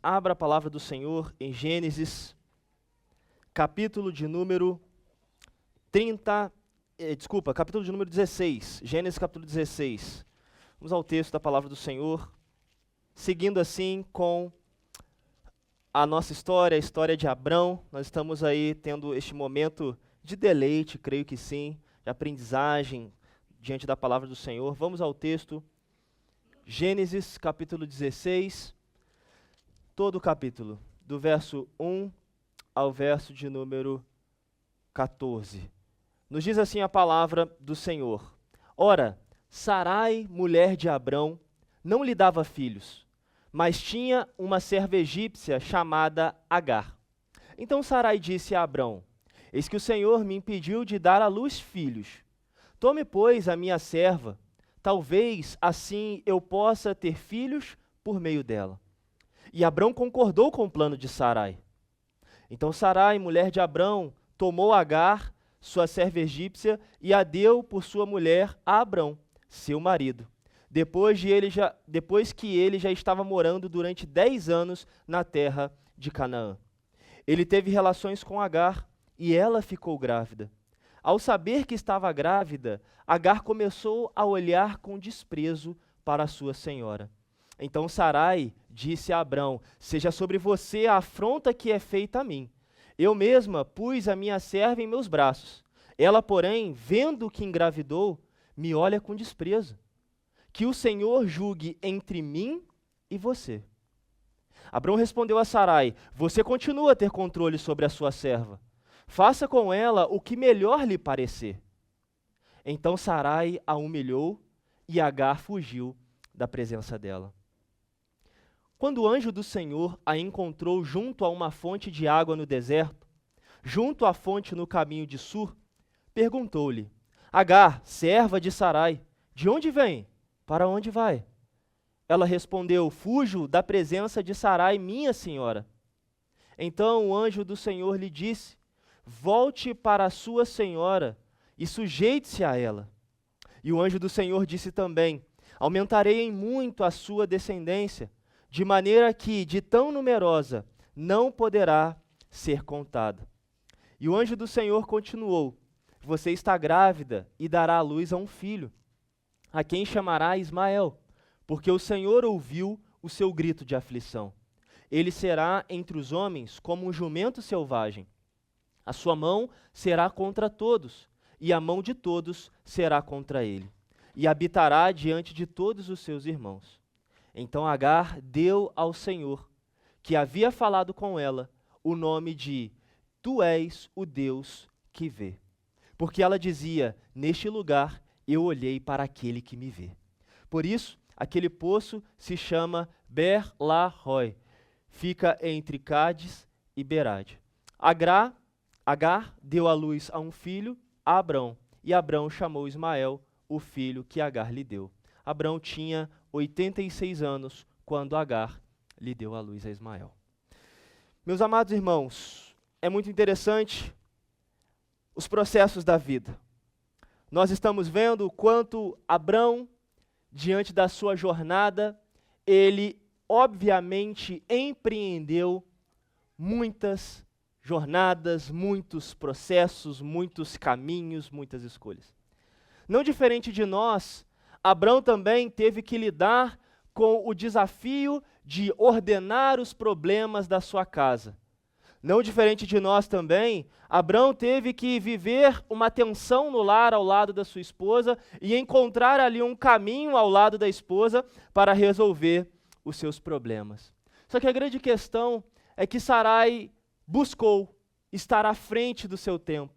Abra a palavra do Senhor em Gênesis, capítulo de número 16. Gênesis capítulo 16. Vamos ao texto da palavra do Senhor, seguindo assim com a nossa história, a história de Abrão. Nós estamos aí tendo este momento de deleite, creio que sim, de aprendizagem diante da palavra do Senhor. Vamos ao texto, Gênesis capítulo 16, todo o capítulo, do verso 1 ao verso de número 14. Nos diz assim a palavra do Senhor: Ora, Sarai, mulher de Abrão, não lhe dava filhos, mas tinha uma serva egípcia chamada Agar. Então Sarai disse a Abrão: Eis que o Senhor me impediu de dar à luz filhos. Tome, pois, a minha serva, talvez assim eu possa ter filhos por meio dela. E Abrão concordou com o plano de Sarai. Então Sarai, mulher de Abrão, tomou Agar, sua serva egípcia, e a deu por sua mulher a Abrão, seu marido, depois que ele já estava morando durante 10 anos na terra de Canaã. Ele teve relações com Agar, e ela ficou grávida. Ao saber que estava grávida, Agar começou a olhar com desprezo para a sua senhora. Então Sarai disse a Abrão: Seja sobre você a afronta que é feita a mim. Eu mesma pus a minha serva em meus braços. Ela, porém, vendo que engravidou, me olha com desprezo. Que o Senhor julgue entre mim e você. Abrão respondeu a Sarai: Você continua a ter controle sobre a sua serva. Faça com ela o que melhor lhe parecer. Então Sarai a humilhou e Agar fugiu da presença dela. Quando o anjo do Senhor a encontrou junto a uma fonte de água no deserto, junto à fonte no caminho de Sur, perguntou-lhe: Agar, serva de Sarai, de onde vem? Para onde vai? Ela respondeu: Fujo da presença de Sarai, minha senhora. Então o anjo do Senhor lhe disse: Volte para a sua senhora e sujeite-se a ela. E o anjo do Senhor disse também: Aumentarei em muito a sua descendência, de maneira que de tão numerosa não poderá ser contada. E o anjo do Senhor continuou: Você está grávida e dará à luz a um filho, a quem chamará Ismael, porque o Senhor ouviu o seu grito de aflição. Ele será entre os homens como um jumento selvagem. A sua mão será contra todos, e a mão de todos será contra ele, e habitará diante de todos os seus irmãos. Então Agar deu ao Senhor, que havia falado com ela, o nome de Tu és o Deus que vê. Porque ela dizia: Neste lugar eu olhei para aquele que me vê. Por isso, aquele poço se chama Ber-la-roi. Fica entre Cádiz e Berade. Agar deu à luz a um filho, a Abrão, e Abrão chamou Ismael, o filho que Agar lhe deu. Abrão tinha 86 anos quando Agar lhe deu à luz a Ismael. Meus amados irmãos, é muito interessante os processos da vida. Nós estamos vendo o quanto Abrão, diante da sua jornada, ele obviamente empreendeu muitas jornadas, muitos processos, muitos caminhos, muitas escolhas. Não diferente de nós, Abrão também teve que lidar com o desafio de ordenar os problemas da sua casa. Não diferente de nós também, Abrão teve que viver uma tensão no lar ao lado da sua esposa e encontrar ali um caminho ao lado da esposa para resolver os seus problemas. Só que a grande questão é que Sarai buscou estar à frente do seu tempo,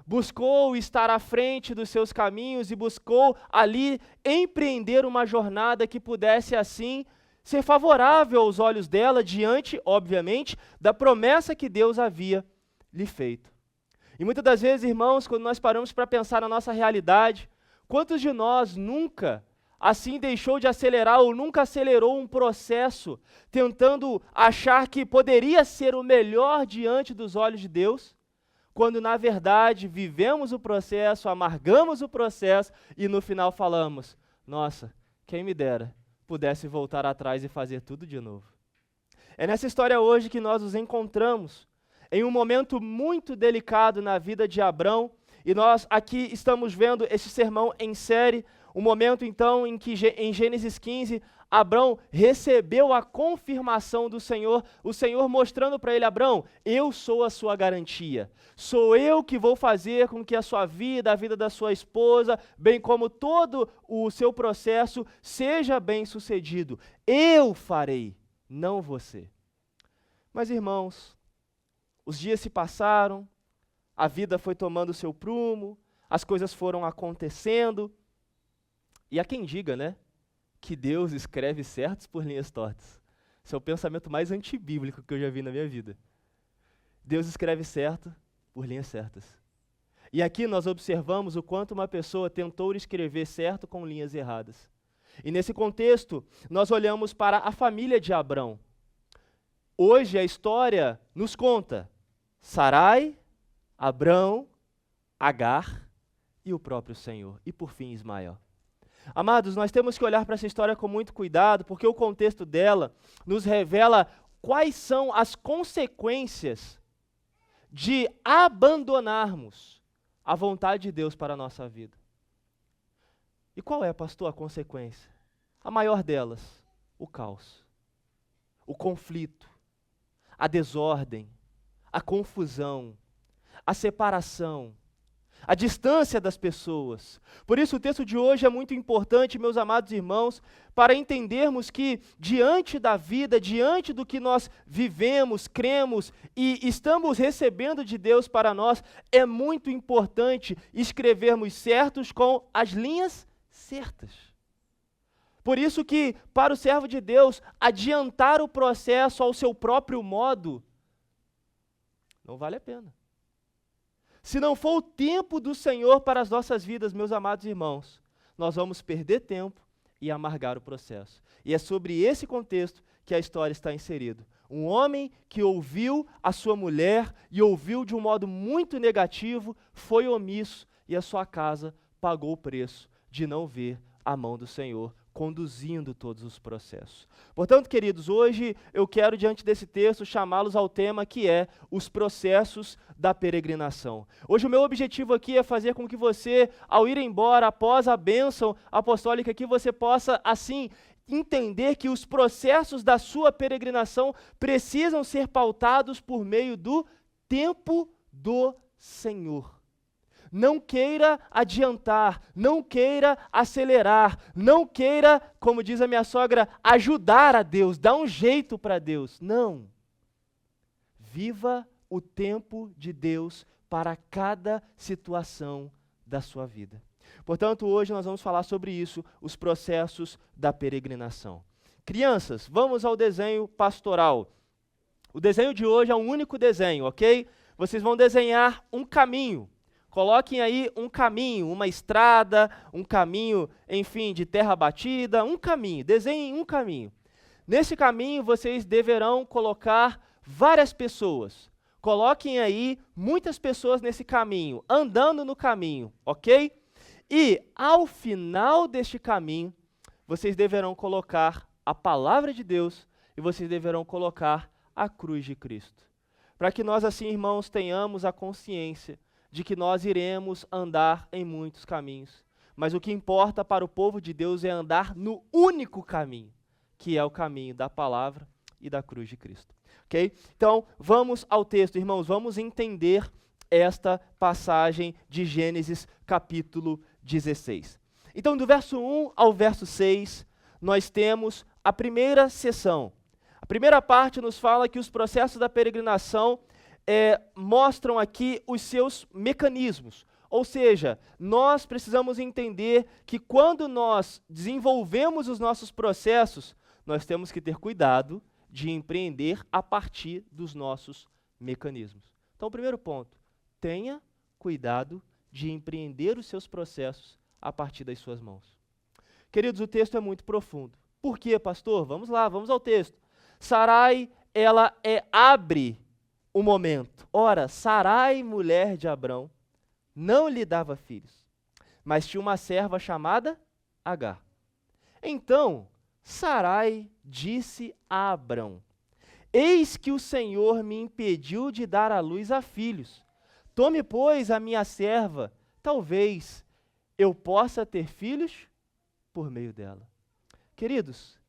buscou estar à frente dos seus caminhos e buscou ali empreender uma jornada que pudesse assim ser favorável aos olhos dela diante, obviamente, da promessa que Deus havia lhe feito. E muitas das vezes, irmãos, quando nós paramos para pensar na nossa realidade, quantos de nós nunca assim deixou de acelerar ou nunca acelerou um processo tentando achar que poderia ser o melhor diante dos olhos de Deus, quando na verdade vivemos o processo, amargamos o processo e no final falamos: nossa, quem me dera pudesse voltar atrás e fazer tudo de novo. É nessa história hoje que nós nos encontramos em um momento muito delicado na vida de Abrão, e nós aqui estamos vendo esse sermão em série, um momento então em que em Gênesis 15, Abrão recebeu a confirmação do Senhor, o Senhor mostrando para ele: Abrão, eu sou a sua garantia, sou eu que vou fazer com que a sua vida, a vida da sua esposa, bem como todo o seu processo, seja bem sucedido. Eu farei, não você. Mas irmãos, os dias se passaram, a vida foi tomando o seu prumo, as coisas foram acontecendo, e há quem diga, né, que Deus escreve certos por linhas tortas. Esse é o pensamento mais antibíblico que eu já vi na minha vida. Deus escreve certo por linhas certas. E aqui nós observamos o quanto uma pessoa tentou escrever certo com linhas erradas. E nesse contexto, nós olhamos para a família de Abrão. Hoje a história nos conta Sarai, Abrão, Agar e o próprio Senhor. E por fim Ismael. Amados, nós temos que olhar para essa história com muito cuidado, porque o contexto dela nos revela quais são as consequências de abandonarmos a vontade de Deus para a nossa vida. E qual é, pastor, a consequência? A maior delas, o caos, o conflito, a desordem, a confusão, a separação, a distância das pessoas. Por isso o texto de hoje é muito importante, meus amados irmãos, para entendermos que diante da vida, diante do que nós vivemos, cremos e estamos recebendo de Deus para nós, é muito importante escrevermos certos com as linhas certas. Por isso que, para o servo de Deus, adiantar o processo ao seu próprio modo não vale a pena. Se não for o tempo do Senhor para as nossas vidas, meus amados irmãos, nós vamos perder tempo e amargar o processo. E é sobre esse contexto que a história está inserida. Um homem que ouviu a sua mulher e ouviu de um modo muito negativo, foi omisso e a sua casa pagou o preço de não ver a mão do Senhor conduzindo todos os processos. Portanto, queridos, hoje eu quero, diante desse texto, chamá-los ao tema que é os processos da peregrinação. Hoje o meu objetivo aqui é fazer com que você, ao ir embora, após a bênção apostólica, que você possa, assim, entender que os processos da sua peregrinação precisam ser pautados por meio do tempo do Senhor. Não queira adiantar, não queira acelerar, não queira, como diz a minha sogra, ajudar a Deus, dar um jeito para Deus. Não. Viva o tempo de Deus para cada situação da sua vida. Portanto, hoje nós vamos falar sobre isso, os processos da peregrinação. Crianças, vamos ao desenho pastoral. O desenho de hoje é um único desenho, ok? Vocês vão desenhar um caminho. Coloquem aí um caminho, uma estrada, um caminho, enfim, de terra batida, um caminho, desenhem um caminho. Nesse caminho vocês deverão colocar várias pessoas. Coloquem aí muitas pessoas nesse caminho, andando no caminho, ok? E ao final deste caminho, vocês deverão colocar a palavra de Deus e vocês deverão colocar a cruz de Cristo. Para que nós assim, irmãos, tenhamos a consciência de que nós iremos andar em muitos caminhos. Mas o que importa para o povo de Deus é andar no único caminho, que é o caminho da palavra e da cruz de Cristo. Ok? Então, vamos ao texto, irmãos, vamos entender esta passagem de Gênesis capítulo 16. Então, do verso 1 ao verso 6, nós temos a primeira seção. A primeira parte nos fala que os processos da peregrinação mostram aqui os seus mecanismos. Ou seja, nós precisamos entender que quando nós desenvolvemos os nossos processos, nós temos que ter cuidado de empreender a partir dos nossos mecanismos. Então, o primeiro ponto, tenha cuidado de empreender os seus processos a partir das suas mãos. Queridos, o texto é muito profundo. Por quê, pastor? Vamos lá, vamos ao texto. Sarai, ela abre o momento. Ora, Sarai, mulher de Abrão, não lhe dava filhos, mas tinha uma serva chamada Agar. Então, Sarai disse a Abrão: Eis que o Senhor me impediu de dar à luz a filhos. Tome, pois, a minha serva, talvez eu possa ter filhos por meio dela. Queridos,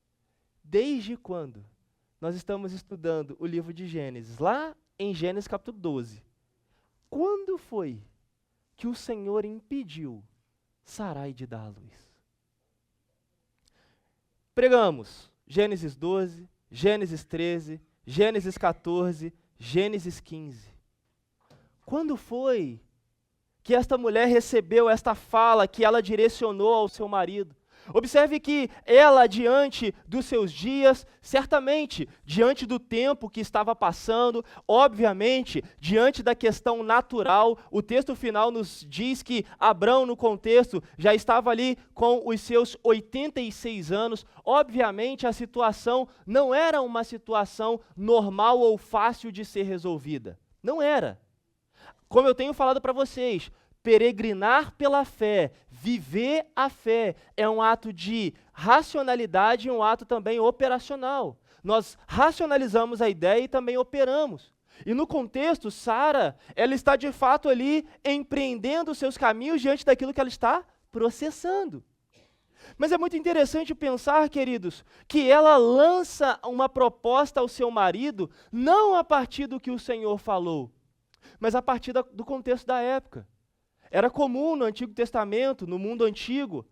desde quando nós estamos estudando o livro de Gênesis, lá em Gênesis capítulo 12, quando foi que o Senhor impediu Sarai de dar à luz? Pregamos Gênesis 12, Gênesis 13, Gênesis 14, Gênesis 15. Quando foi que esta mulher recebeu esta fala que ela direcionou ao seu marido? Observe que ela, diante dos seus dias, certamente, diante do tempo que estava passando, obviamente, diante da questão natural, o texto final nos diz que Abrão, no contexto, já estava ali com os seus 86 anos. Obviamente, a situação não era uma situação normal ou fácil de ser resolvida. Não era. Como eu tenho falado para vocês, peregrinar pela fé, viver a fé, é um ato de racionalidade e um ato também operacional. Nós racionalizamos a ideia e também operamos. E no contexto, Sara, ela está de fato ali empreendendo os seus caminhos diante daquilo que ela está processando. Mas é muito interessante pensar, queridos, que ela lança uma proposta ao seu marido, não a partir do que o Senhor falou, mas a partir do contexto da época. Era comum no Antigo Testamento, no mundo antigo,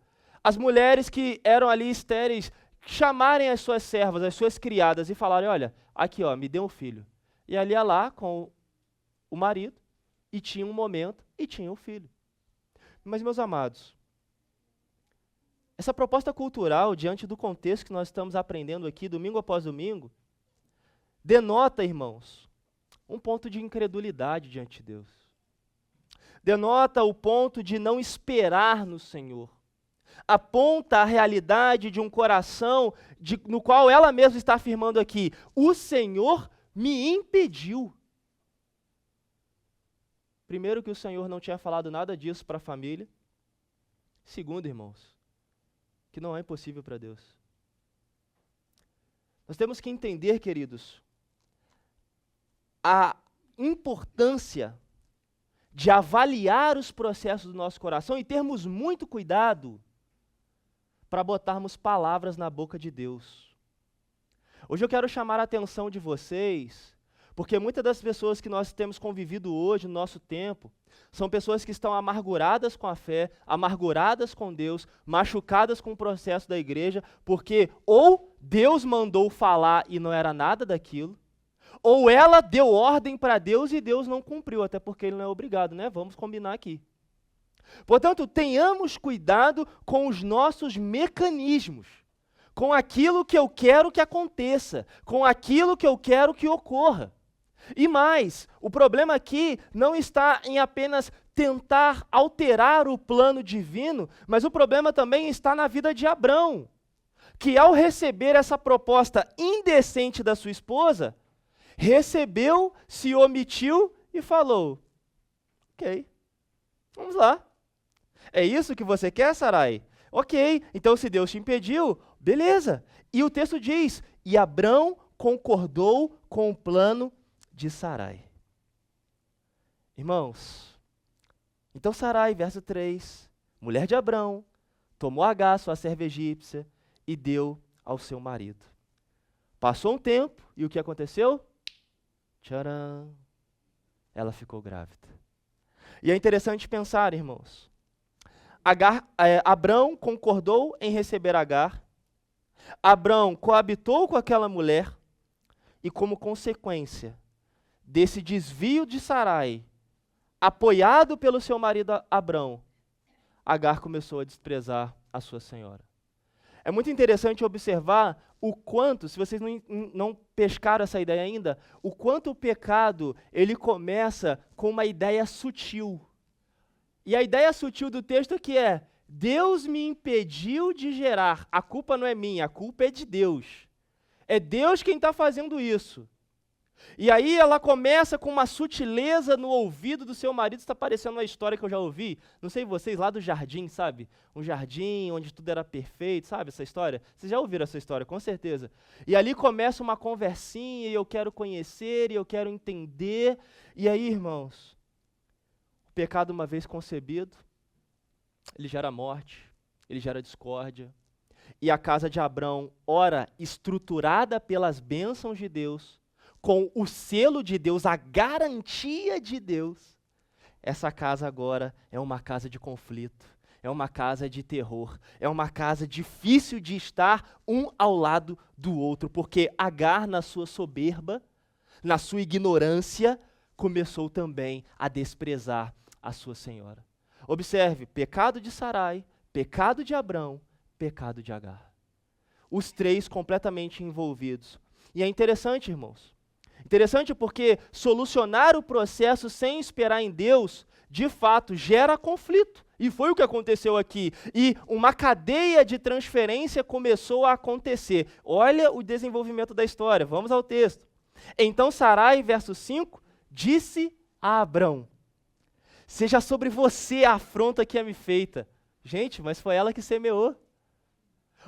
as mulheres que eram ali estéreis chamarem as suas servas, as suas criadas e falarem, olha, aqui ó, me dê um filho. E ali ia lá com o marido e tinha um momento e tinha um filho. Mas, meus amados, essa proposta cultural, diante do contexto que nós estamos aprendendo aqui, domingo após domingo, denota, irmãos, um ponto de incredulidade diante de Deus. Denota o ponto de não esperar no Senhor. Aponta a realidade de um coração no qual ela mesma está afirmando aqui, o Senhor me impediu. Primeiro, que o Senhor não tinha falado nada disso para a família. Segundo, irmãos, que não é impossível para Deus. Nós temos que entender, queridos, a importância de avaliar os processos do nosso coração e termos muito cuidado para botarmos palavras na boca de Deus. Hoje eu quero chamar a atenção de vocês, porque muitas das pessoas que nós temos convivido hoje, no nosso tempo, são pessoas que estão amarguradas com a fé, amarguradas com Deus, machucadas com o processo da igreja, porque ou Deus mandou falar e não era nada daquilo, ou ela deu ordem para Deus e Deus não cumpriu, até porque Ele não é obrigado, né? Vamos combinar aqui. Portanto, tenhamos cuidado com os nossos mecanismos, com aquilo que eu quero que aconteça, com aquilo que eu quero que ocorra. E mais, o problema aqui não está em apenas tentar alterar o plano divino, mas o problema também está na vida de Abrão, que ao receber essa proposta indecente da sua esposa, recebeu, se omitiu e falou, ok, vamos lá. É isso que você quer, Sarai? Ok, então se Deus te impediu, beleza. E o texto diz, e Abrão concordou com o plano de Sarai. Irmãos, então Sarai, verso 3, mulher de Abrão, tomou Agar, sua serva egípcia, e deu ao seu marido. Passou um tempo, e o que aconteceu? Tcharam! Ela ficou grávida. E é interessante pensar, irmãos, Abrão concordou em receber Agar, Abrão coabitou com aquela mulher, e como consequência desse desvio de Sarai, apoiado pelo seu marido Abrão, Agar começou a desprezar a sua senhora. É muito interessante observar o quanto, se vocês não pescaram essa ideia ainda, o quanto o pecado, ele começa com uma ideia sutil. E a ideia sutil do texto aqui é, Deus me impediu de gerar, a culpa não é minha, a culpa é de Deus. É Deus quem está fazendo isso. E aí ela começa com uma sutileza no ouvido do seu marido. Está parecendo uma história que eu já ouvi, não sei vocês, lá do jardim, sabe? Um jardim onde tudo era perfeito, sabe essa história? Vocês já ouviram essa história, com certeza. E ali começa uma conversinha, e eu quero conhecer, e eu quero entender. E aí, irmãos, o pecado uma vez concebido, ele gera morte, ele gera discórdia. E a casa de Abrão, ora estruturada pelas bênçãos de Deus, com o selo de Deus, a garantia de Deus, essa casa agora é uma casa de conflito, é uma casa de terror, é uma casa difícil de estar um ao lado do outro, porque Agar, na sua soberba, na sua ignorância, começou também a desprezar a sua senhora. Observe, pecado de Sarai, pecado de Abrão, pecado de Agar. Os três completamente envolvidos. E é interessante, irmãos, interessante porque solucionar o processo sem esperar em Deus, de fato, gera conflito. E foi o que aconteceu aqui. E uma cadeia de transferência começou a acontecer. Olha o desenvolvimento da história. Vamos ao texto. Então Sarai, verso 5, disse a Abrão: seja sobre você a afronta que é me feita. Gente, mas foi ela que semeou.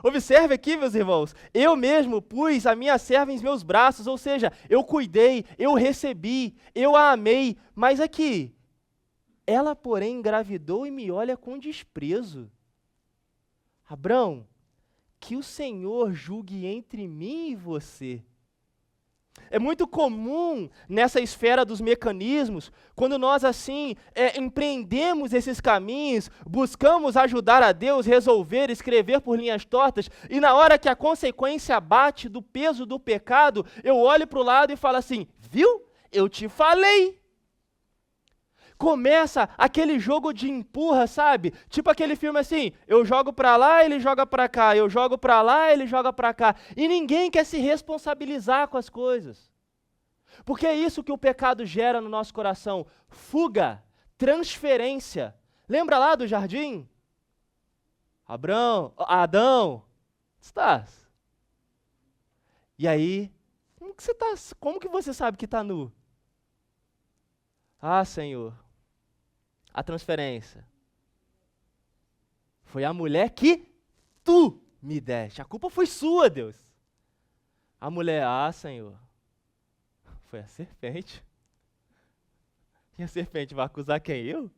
Observe aqui, meus irmãos, eu mesmo pus a minha serva em meus braços, ou seja, eu cuidei, eu recebi, eu a amei, mas aqui, ela porém engravidou e me olha com desprezo. Abrão, que o Senhor julgue entre mim e você. É muito comum nessa esfera dos mecanismos, quando nós assim empreendemos esses caminhos, buscamos ajudar a Deus, resolver, escrever por linhas tortas, e na hora que a consequência bate do peso do pecado, eu olho para o lado e falo assim, viu? Eu te falei. Começa aquele jogo de empurra, sabe? Tipo aquele filme assim, eu jogo para lá, ele joga para cá, eu jogo para lá, ele joga para cá. E ninguém quer se responsabilizar com as coisas. Porque é isso que o pecado gera no nosso coração. Fuga, transferência. Lembra lá do jardim? Adão, onde estás? E aí, como que você sabe que está nu? Ah, Senhor, a transferência. Foi a mulher que tu me deste. A culpa foi sua, Deus. A mulher, Senhor, foi a serpente. E a serpente vai acusar quem? Eu?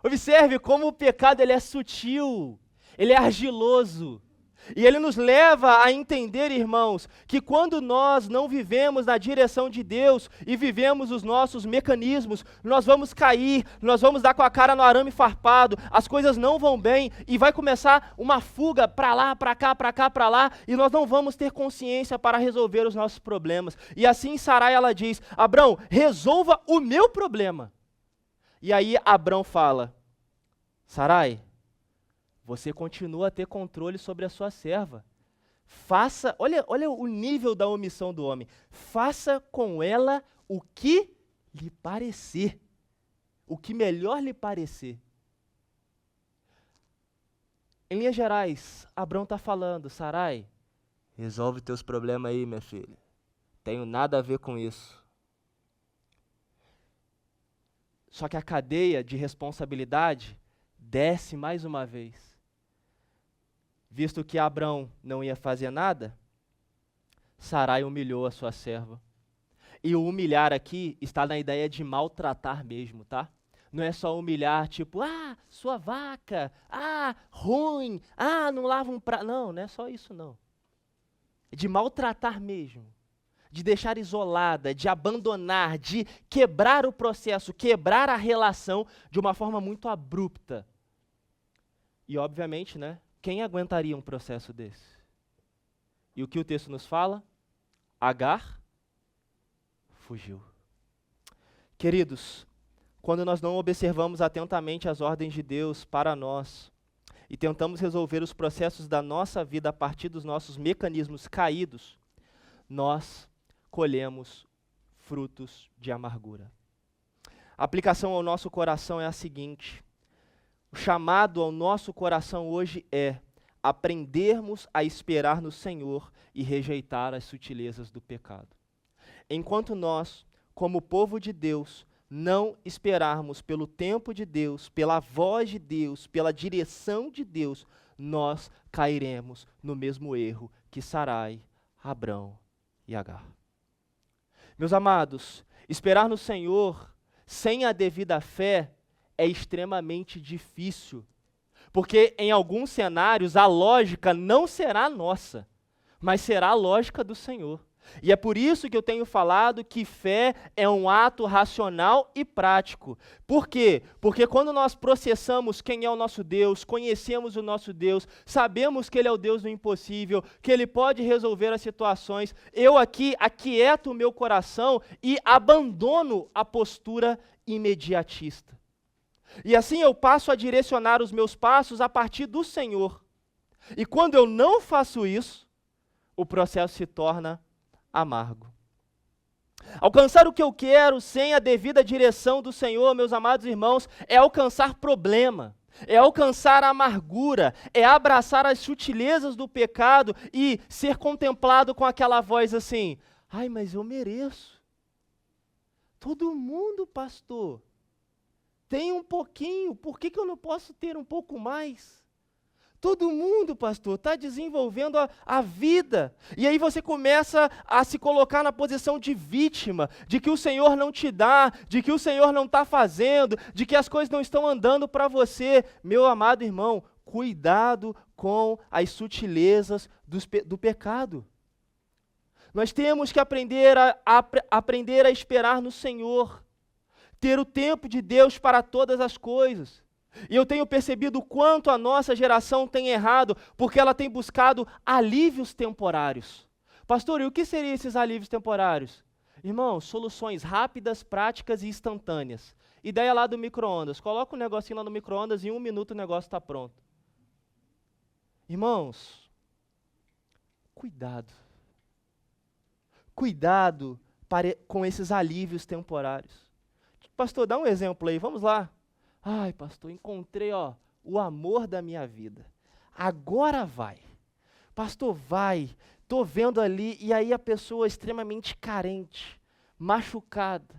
Observe como o pecado ele é sutil, ele é argiloso. E ele nos leva a entender, irmãos, que quando nós não vivemos na direção de Deus e vivemos os nossos mecanismos, nós vamos cair, nós vamos dar com a cara no arame farpado, as coisas não vão bem e vai começar uma fuga para lá, para cá, para cá, para lá, e nós não vamos ter consciência para resolver os nossos problemas. E assim Sarai, ela diz, Abrão, resolva o meu problema. E aí Abrão fala, Sarai, você continua a ter controle sobre a sua serva. Faça, olha o nível da omissão do homem. Faça com ela o que lhe parecer. O que melhor lhe parecer. Em linhas gerais, Abrão está falando, Sarai, resolve teus problemas aí, minha filha. Tenho nada a ver com isso. Só que a cadeia de responsabilidade desce mais uma vez. Visto que Abrão não ia fazer nada, Sarai humilhou a sua serva. E o humilhar aqui está na ideia de maltratar mesmo, tá? Não é só humilhar, tipo, sua vaca, ruim, não lava um prato. Não é só isso não. É de maltratar mesmo. De deixar isolada, de abandonar, de quebrar o processo, quebrar a relação de uma forma muito abrupta. E obviamente, né? Quem aguentaria um processo desse? E o que o texto nos fala? Agar fugiu. Queridos, quando nós não observamos atentamente as ordens de Deus para nós e tentamos resolver os processos da nossa vida a partir dos nossos mecanismos caídos, nós colhemos frutos de amargura. A aplicação ao nosso coração é a seguinte: o chamado ao nosso coração hoje é aprendermos a esperar no Senhor e rejeitar as sutilezas do pecado. enquanto nós, como povo de Deus, não esperarmos pelo tempo de Deus, pela voz de Deus, pela direção de Deus, nós cairemos no mesmo erro que Sarai, Abrão e Agar. Meus amados, esperar no Senhor sem a devida fé é extremamente difícil, porque em alguns cenários a lógica não será nossa, mas será a lógica do Senhor. E é por isso que eu tenho falado que fé é um ato racional e prático. Por quê? Porque quando nós processamos quem é o nosso Deus, conhecemos o nosso Deus, sabemos que Ele é o Deus do impossível, que Ele pode resolver as situações, eu aqui aquieto o meu coração e abandono a postura imediatista. E assim eu passo a direcionar os meus passos a partir do Senhor. E quando eu não faço isso, o processo se torna amargo. Alcançar o que eu quero sem a devida direção do Senhor, meus amados irmãos, é alcançar problema, é alcançar a amargura, é abraçar as sutilezas do pecado e ser contemplado com aquela voz assim: ai, mas eu mereço. Todo mundo, pastor, tem um pouquinho, por que eu não posso ter um pouco mais? Todo mundo, pastor, está desenvolvendo a vida. E aí você começa a se colocar na posição de vítima, de que o Senhor não te dá, de que o Senhor não está fazendo, de que as coisas não estão andando para você. Meu amado irmão, cuidado com as sutilezas do pecado. Nós temos que aprender a esperar no Senhor, ter o tempo de Deus para todas as coisas. E eu tenho percebido o quanto a nossa geração tem errado, porque ela tem buscado alívios temporários. Pastor, e o que seriam esses alívios temporários? Irmão, soluções rápidas, práticas e instantâneas. Ideia lá do micro-ondas. Coloca um negocinho lá no micro-ondas e em 1 minuto o negócio está pronto. Irmãos, cuidado. Cuidado com esses alívios temporários. Pastor, dá um exemplo aí, vamos lá. Ai, pastor, encontrei o amor da minha vida. Agora vai. Pastor, vai. Estou vendo ali, e aí a pessoa extremamente carente, machucada,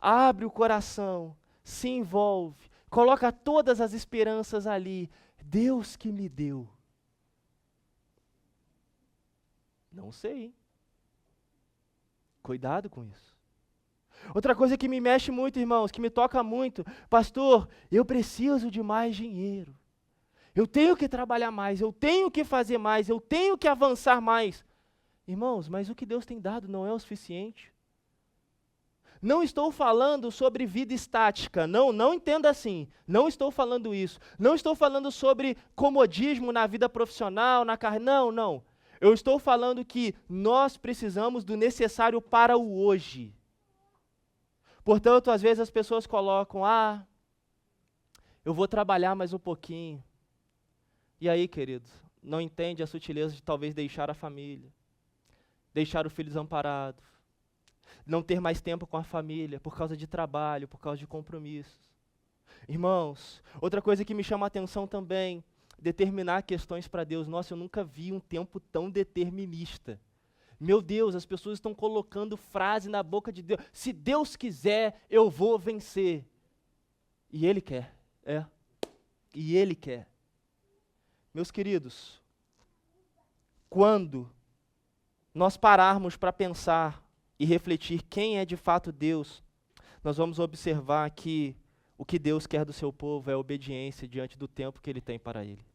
abre o coração, se envolve, coloca todas as esperanças ali. Deus que me deu. Não sei. Cuidado com isso. Outra coisa que me mexe muito, irmãos, que me toca muito: pastor, eu preciso de mais dinheiro. Eu tenho que trabalhar mais, eu tenho que fazer mais, eu tenho que avançar mais. Irmãos, mas o que Deus tem dado não é o suficiente. Não estou falando sobre vida estática, não entenda assim, não estou falando isso. Não estou falando sobre comodismo na vida profissional, na carreira, não. Eu estou falando que nós precisamos do necessário para o hoje. Portanto, às vezes as pessoas colocam: eu vou trabalhar mais um pouquinho. E aí, querido, não entende a sutileza de talvez deixar a família, deixar o filho desamparado, não ter mais tempo com a família por causa de trabalho, por causa de compromissos. Irmãos, outra coisa que me chama a atenção também, determinar questões para Deus. Nossa, eu nunca vi um tempo tão determinista. Meu Deus, as pessoas estão colocando frase na boca de Deus: se Deus quiser, eu vou vencer. E Ele quer, e Ele quer. Meus queridos, quando nós pararmos para pensar e refletir quem é de fato Deus, nós vamos observar que o que Deus quer do seu povo é obediência diante do tempo que Ele tem para Ele.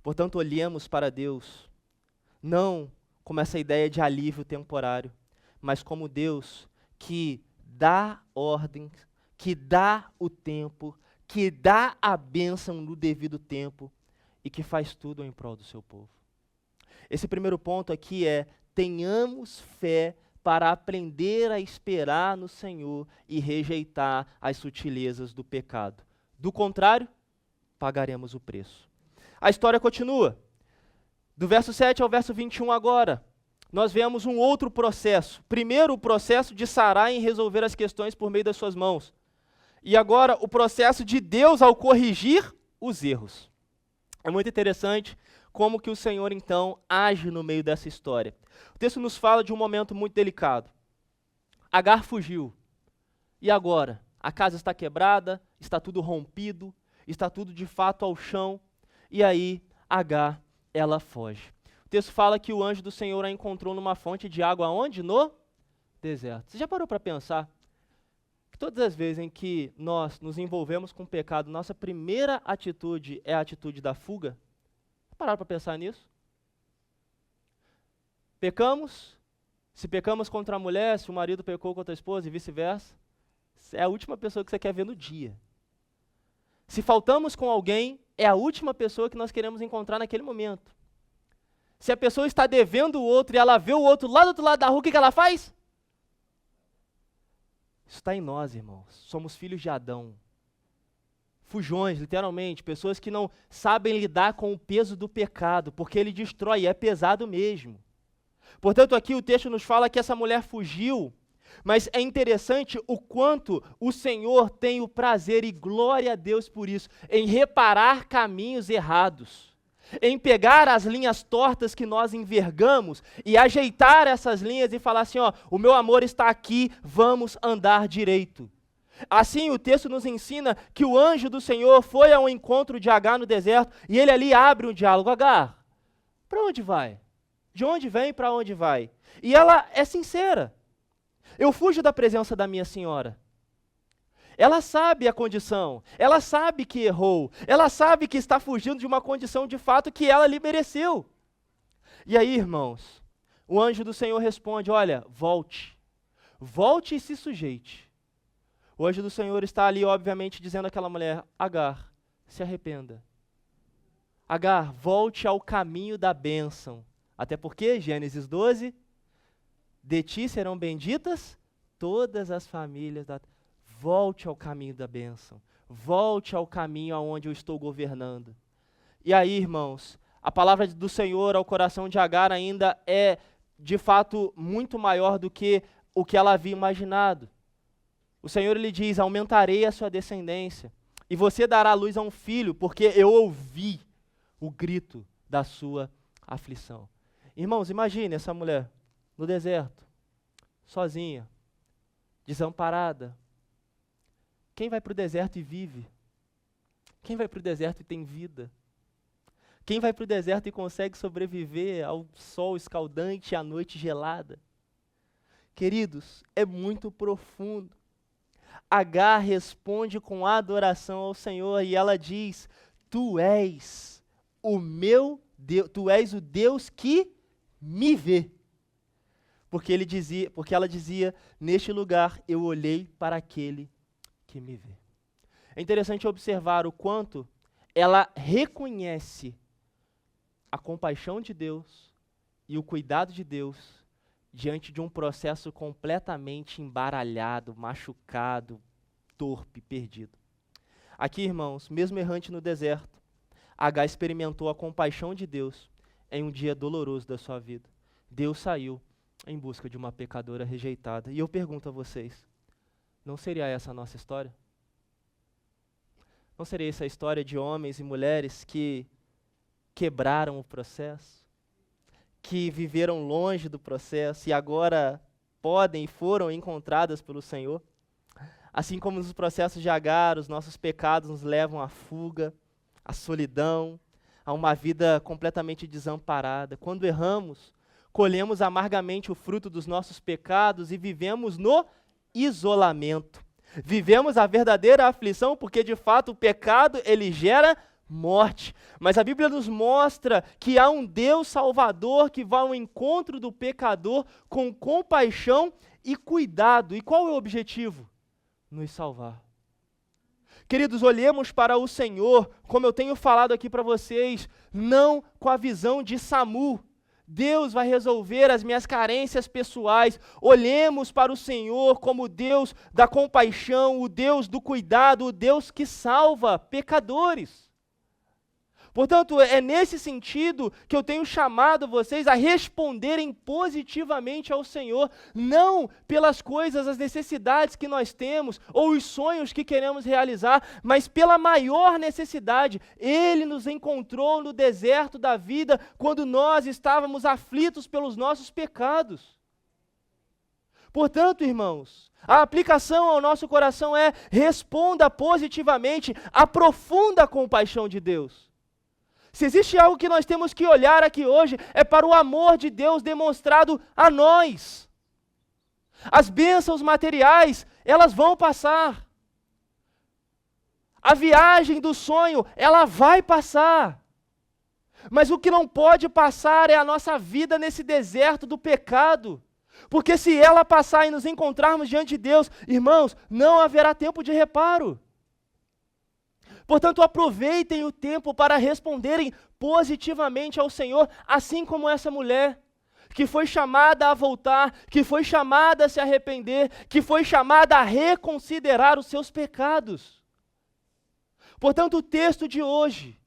Portanto, olhemos para Deus, não como essa ideia de alívio temporário, mas como Deus que dá ordens, que dá o tempo, que dá a bênção no devido tempo e que faz tudo em prol do seu povo. Esse primeiro ponto aqui é: tenhamos fé para aprender a esperar no Senhor e rejeitar as sutilezas do pecado. Do contrário, pagaremos o preço. A história continua. Do verso 7 ao verso 21 agora, nós vemos um outro processo. Primeiro, o processo de Sarai em resolver as questões por meio das suas mãos. E agora, o processo de Deus ao corrigir os erros. É muito interessante como que o Senhor, então, age no meio dessa história. O texto nos fala de um momento muito delicado. Agar fugiu. E agora? A casa está quebrada, está tudo rompido, está tudo de fato ao chão. E aí, Agar, ela foge. O texto fala que o anjo do Senhor a encontrou numa fonte de água onde? No deserto. Você já parou para pensar que todas as vezes em que nós nos envolvemos com o pecado, nossa primeira atitude é a atitude da fuga? Pararam para pensar nisso? Pecamos, se pecamos contra a mulher, se o marido pecou contra a esposa e vice-versa, é a última pessoa que você quer ver no dia. Se faltamos com alguém, é a última pessoa que nós queremos encontrar naquele momento. Se a pessoa está devendo o outro e ela vê o outro lá do outro lado da rua, o que ela faz? Isso está em nós, irmãos. Somos filhos de Adão. Fujões, literalmente, pessoas que não sabem lidar com o peso do pecado, porque ele destrói, é pesado mesmo. Portanto, aqui o texto nos fala que essa mulher fugiu, mas é interessante o quanto o Senhor tem o prazer, e glória a Deus por isso, em reparar caminhos errados, em pegar as linhas tortas que nós envergamos e ajeitar essas linhas e falar assim, ó, o meu amor está aqui, vamos andar direito. Assim, o texto nos ensina que o anjo do Senhor foi ao encontro de Agar no deserto e ele ali abre um diálogo. Agar, para onde vai? De onde vem, para onde vai? E ela é sincera. Eu fujo da presença da minha senhora. Ela sabe a condição, ela sabe que errou, ela sabe que está fugindo de uma condição de fato que ela lhe mereceu. E aí, irmãos, o anjo do Senhor responde, olha, volte e se sujeite. O anjo do Senhor está ali, obviamente, dizendo àquela mulher, Agar, se arrependa. Agar, volte ao caminho da bênção. Até porque, Gênesis 12, de ti serão benditas todas as famílias da terra. Volte ao caminho da bênção. Volte ao caminho aonde eu estou governando. E aí, irmãos, a palavra do Senhor ao coração de Agar ainda é, de fato, muito maior do que o que ela havia imaginado. O Senhor lhe diz, aumentarei a sua descendência, e você dará luz a um filho, porque eu ouvi o grito da sua aflição. Irmãos, imagine essa mulher no deserto, sozinha, desamparada. Quem vai para o deserto e vive? Quem vai para o deserto e tem vida? Quem vai para o deserto e consegue sobreviver ao sol escaldante e à noite gelada? Queridos, é muito profundo. Agar responde com adoração ao Senhor e ela diz, tu és o meu Deus, tu és o Deus que me vê. Porque ela dizia, neste lugar eu olhei para aquele que me vê. É interessante observar o quanto ela reconhece a compaixão de Deus e o cuidado de Deus diante de um processo completamente embaralhado, machucado, torpe, perdido. Aqui, irmãos, mesmo errante no deserto, Agar experimentou a compaixão de Deus em um dia doloroso da sua vida. Deus saiu em busca de uma pecadora rejeitada. E eu pergunto a vocês, não seria essa a nossa história? Não seria essa a história de homens e mulheres que quebraram o processo, que viveram longe do processo e agora podem e foram encontradas pelo Senhor? Assim como nos processos de Agar, os nossos pecados nos levam à fuga, à solidão, a uma vida completamente desamparada. Quando erramos, colhemos amargamente o fruto dos nossos pecados e vivemos no isolamento. Vivemos a verdadeira aflição porque, de fato, o pecado, ele gera morte. Mas a Bíblia nos mostra que há um Deus Salvador que vai ao encontro do pecador com compaixão e cuidado. E qual é o objetivo? Nos salvar. Queridos, olhemos para o Senhor, como eu tenho falado aqui para vocês, não com a visão de SAMU. Deus vai resolver as minhas carências pessoais. Olhemos para o Senhor como o Deus da compaixão, o Deus do cuidado, o Deus que salva pecadores. Portanto, é nesse sentido que eu tenho chamado vocês a responderem positivamente ao Senhor, não pelas coisas, as necessidades que nós temos, ou os sonhos que queremos realizar, mas pela maior necessidade. Ele nos encontrou no deserto da vida, quando nós estávamos aflitos pelos nossos pecados. Portanto, irmãos, a aplicação ao nosso coração é: responda positivamente à profunda compaixão de Deus. Se existe algo que nós temos que olhar aqui hoje, é para o amor de Deus demonstrado a nós. As bênçãos materiais, elas vão passar. A viagem do sonho, ela vai passar. Mas o que não pode passar é a nossa vida nesse deserto do pecado. Porque se ela passar e nos encontrarmos diante de Deus, irmãos, não haverá tempo de reparo. Portanto, aproveitem o tempo para responderem positivamente ao Senhor, assim como essa mulher, que foi chamada a voltar, que foi chamada a se arrepender, que foi chamada a reconsiderar os seus pecados. Portanto, o texto de hoje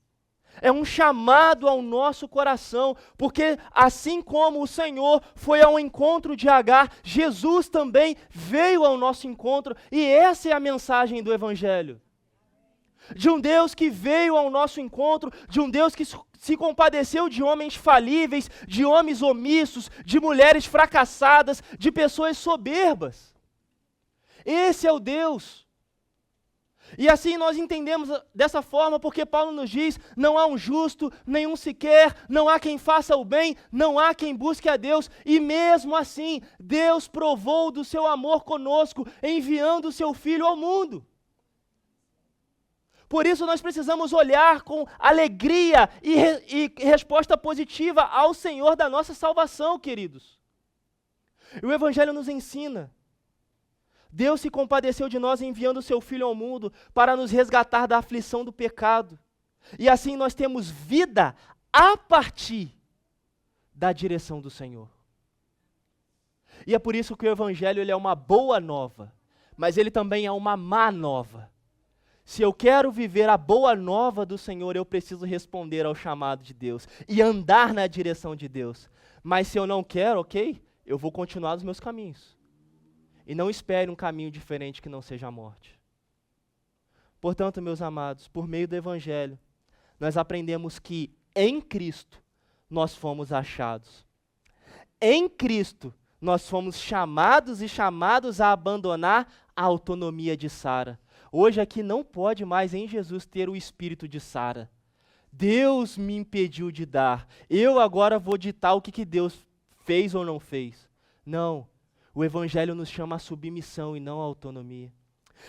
é um chamado ao nosso coração, porque assim como o Senhor foi ao encontro de Agar, Jesus também veio ao nosso encontro, e essa é a mensagem do Evangelho. De um Deus que veio ao nosso encontro, de um Deus que se compadeceu de homens falíveis, de homens omissos, de mulheres fracassadas, de pessoas soberbas. Esse é o Deus. E assim nós entendemos dessa forma, porque Paulo nos diz: não há um justo, nenhum sequer, não há quem faça o bem, não há quem busque a Deus. E mesmo assim, Deus provou do seu amor conosco, enviando o seu Filho ao mundo. Por isso nós precisamos olhar com alegria e resposta positiva ao Senhor da nossa salvação, queridos. E o Evangelho nos ensina: Deus se compadeceu de nós enviando o seu Filho ao mundo para nos resgatar da aflição do pecado. E assim nós temos vida a partir da direção do Senhor. E é por isso que o Evangelho ele é uma boa nova, mas ele também é uma má nova. Se eu quero viver a boa nova do Senhor, eu preciso responder ao chamado de Deus e andar na direção de Deus. Mas se eu não quero, ok, eu vou continuar nos meus caminhos. E não espere um caminho diferente que não seja a morte. Portanto, meus amados, por meio do Evangelho, nós aprendemos que em Cristo nós fomos achados. Em Cristo nós fomos chamados e chamados a abandonar a autonomia de Sara. Hoje aqui não pode mais em Jesus ter o espírito de Sara. Deus me impediu de dar. Eu agora vou ditar o que Deus fez ou não fez. Não. O Evangelho nos chama a submissão e não a autonomia.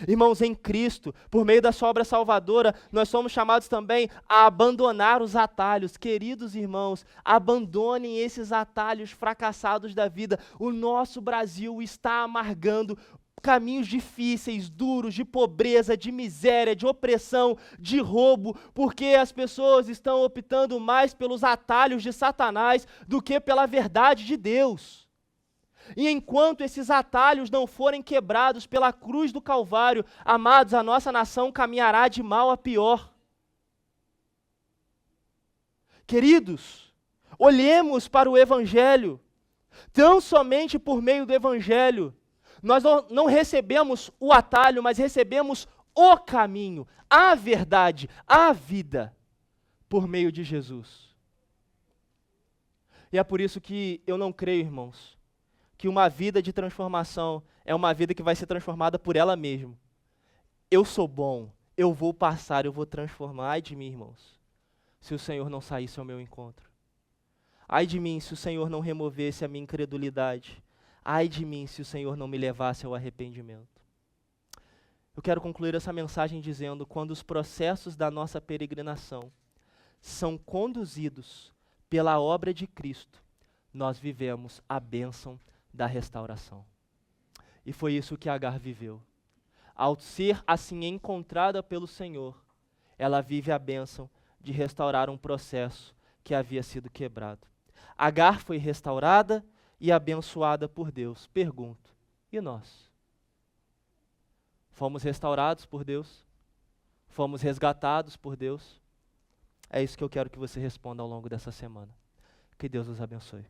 Irmãos, em Cristo, por meio da sua obra salvadora, nós somos chamados também a abandonar os atalhos. Queridos irmãos, abandonem esses atalhos fracassados da vida. O nosso Brasil está amargando caminhos difíceis, duros, de pobreza, de miséria, de opressão, de roubo, porque as pessoas estão optando mais pelos atalhos de Satanás do que pela verdade de Deus. E enquanto esses atalhos não forem quebrados pela cruz do Calvário, amados, a nossa nação caminhará de mal a pior. Queridos, olhemos para o Evangelho. Tão somente por meio do Evangelho, nós não recebemos o atalho, mas recebemos o caminho, a verdade, a vida, por meio de Jesus. E é por isso que eu não creio, irmãos, que uma vida de transformação é uma vida que vai ser transformada por ela mesma. Eu sou bom, eu vou passar, eu vou transformar. Ai de mim, irmãos, se o Senhor não saísse ao meu encontro. Ai de mim, se o Senhor não removesse a minha incredulidade. Ai de mim, se o Senhor não me levasse ao arrependimento. Eu quero concluir essa mensagem dizendo: quando os processos da nossa peregrinação são conduzidos pela obra de Cristo, nós vivemos a bênção da restauração. E foi isso que Agar viveu. Ao ser assim encontrada pelo Senhor, ela vive a bênção de restaurar um processo que havia sido quebrado. Agar foi restaurada e abençoada por Deus. Pergunto, e nós? Fomos restaurados por Deus? Fomos resgatados por Deus? É isso que eu quero que você responda ao longo dessa semana. Que Deus nos abençoe.